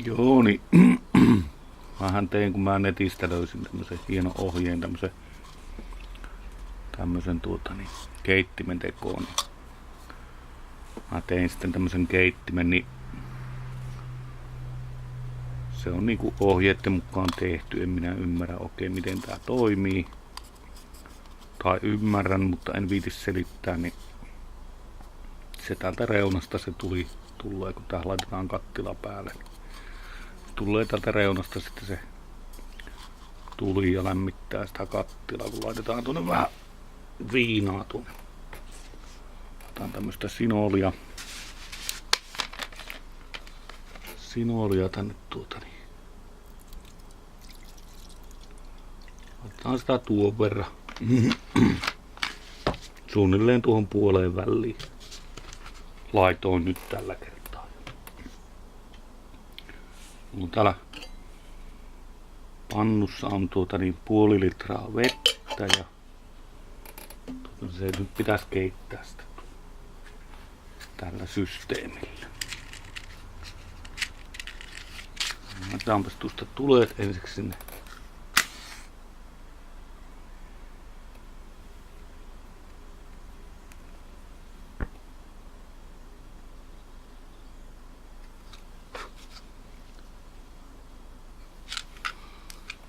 Joo, niin mähän tein, kun mä netistä löysin tämmösen hienon ohjeen, tämmösen keittimen tekoon. Niin mä tein sitten tämmösen keittimen, niin se on niinku ohjeiden mukaan tehty. En minä ymmärrä oikein miten tää toimii. Tai ymmärrän, mutta en viiti selittää, niin se täältä reunasta se tulee, kun tähän laitetaan kattila päälle. Tulee täältä reunasta sitten se tuli ja lämmittää sitä kattilaa, kun laitetaan tuonne vähän viinaa tuonne. Otetaan tämmöstä sinolia tänne niin. Otetaan sitä tuon verran. Suunnilleen tuohon puoleen väliin. Laitoin nyt tällä kertaa. Mulla täällä pannussa on puoli litraa vettä ja se nyt pitäisi keittää sitä tällä systeemillä. Laitetaanpas tuosta tuleet ensiksi sinne.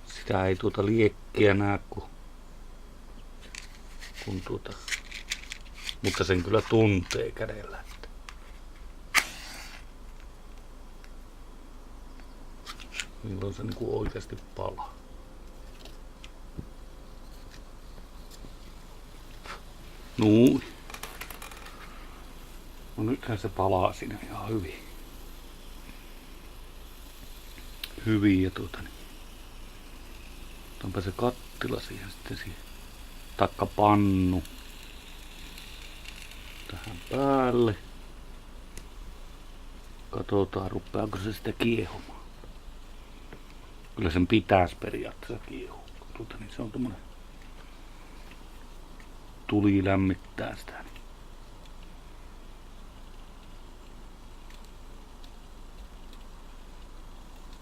Sitä ei liekkiä näe, mutta sen kyllä tuntee kädellä. Milloin se niinku oikeasti palaa. Nuu. No nythän se palaa siinä ihan hyvin. Hyvin ja Otetaanpa se kattila siihen sitten takka pannu tähän päälle. Katsotaan rupeaako se sitä kiehumaan. Kyllä sen pitäisi periaatteessa kiehua. Niin se on tommonen tuli lämmittää sitä.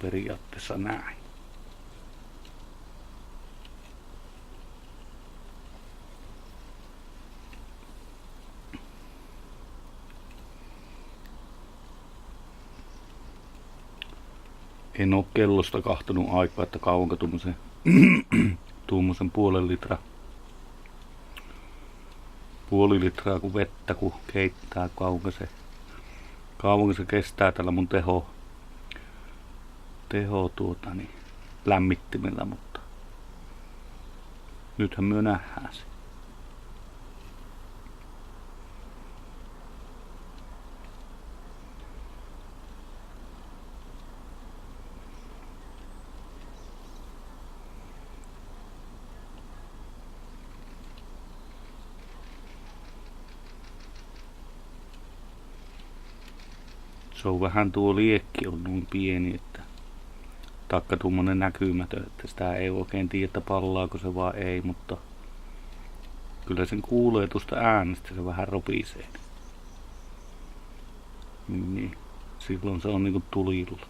Periaatteessa näin. En oo kellosta kahtonut aikaa, että kauanko tuommoisen puoli litraa kun vettä kun keittää, kauanko se kestää tällä mun teho lämmittimellä, mutta nythän myö nähdään se. Se on vähän tuo liekki on noin pieni, että taikka tuommoinen näkymätön, että sitä ei oikein tiedä, että pallaako se vai ei, mutta kyllä sen kuulee tuosta äänestä, se vähän ropisee. Niin, silloin se on niinku tulilla.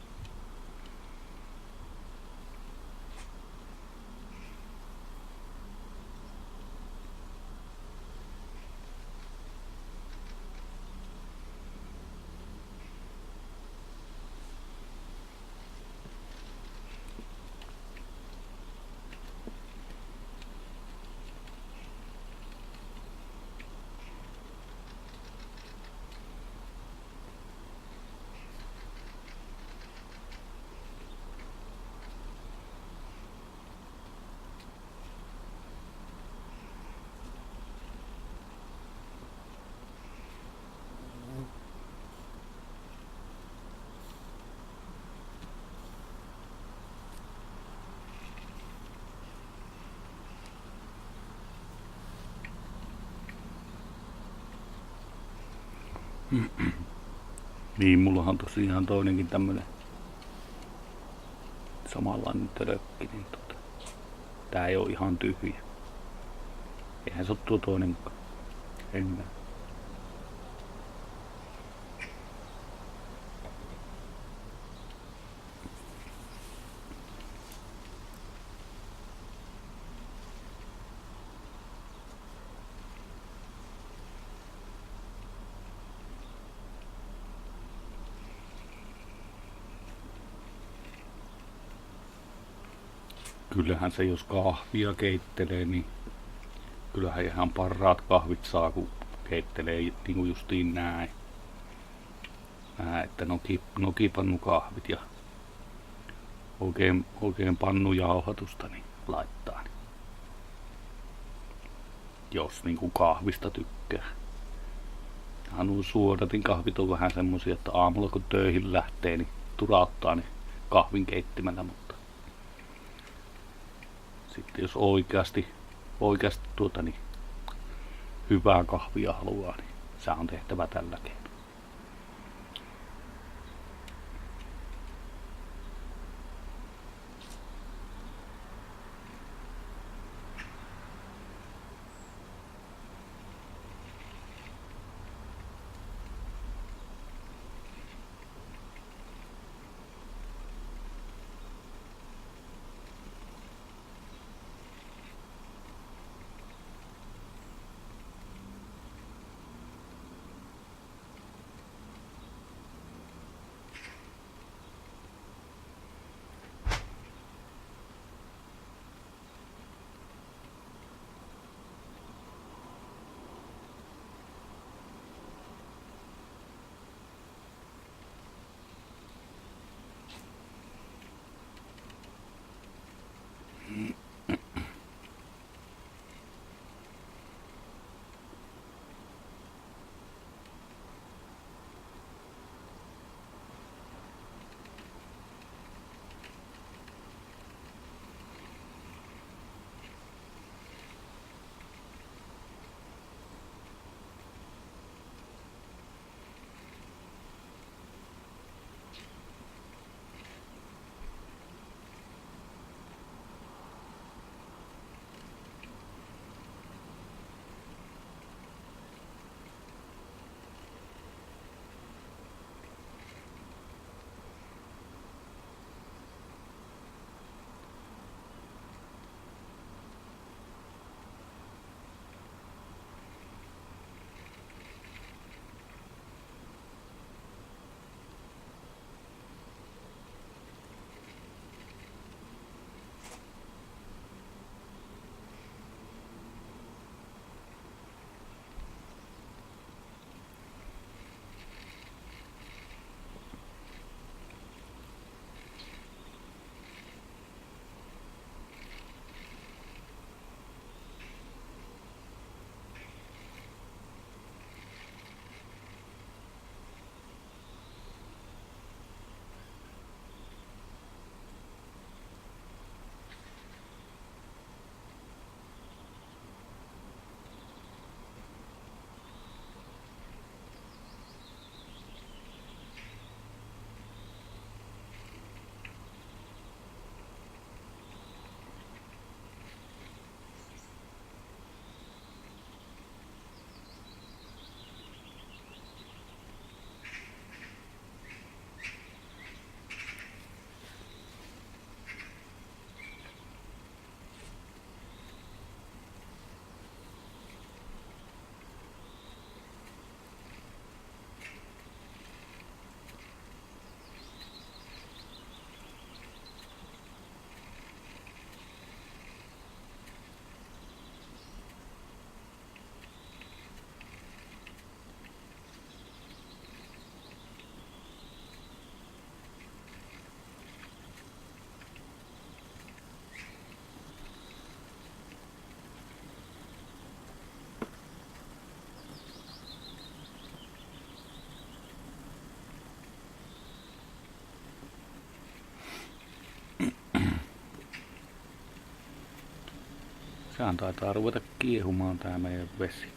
Niin, mullahan tosiaan toinenkin tämmönen samanlainen tölkki, niin tää ei oo ihan tyhjä. Eihän se oo tuo toinenkaan enää. kyllähän se jos kahvia keittelee, niin kyllähän ihan parhaat kahvit saa, kun keittelee niinku justiin näin. Että nokipannukahvit ja oikein pannujauhatusta niin laittaa. Niin. Jos niinku kahvista tykkää. Nuo suodatin kahvit on vähän semmosia, että aamulla kun töihin lähtee, niin turauttaa niin kahvin keittimällä, mutta sitten jos oikeasti niin hyvää kahvia haluaa, niin se on tehtävä tällä keinoin. Sehän taitaa ruveta kiehumaan tää meidän vesi.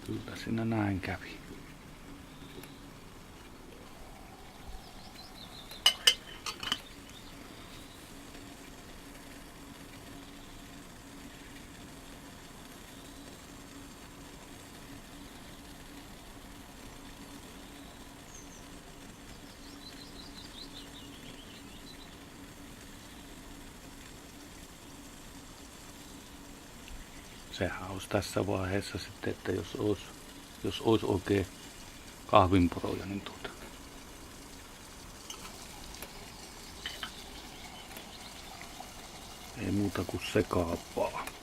Kyllä siinä näin kävi. Sehän olisi tässä vaiheessa sitten, että jos olisi jos olisi oikein kahvinporoja, niin ei muuta kuin sekaa vaan.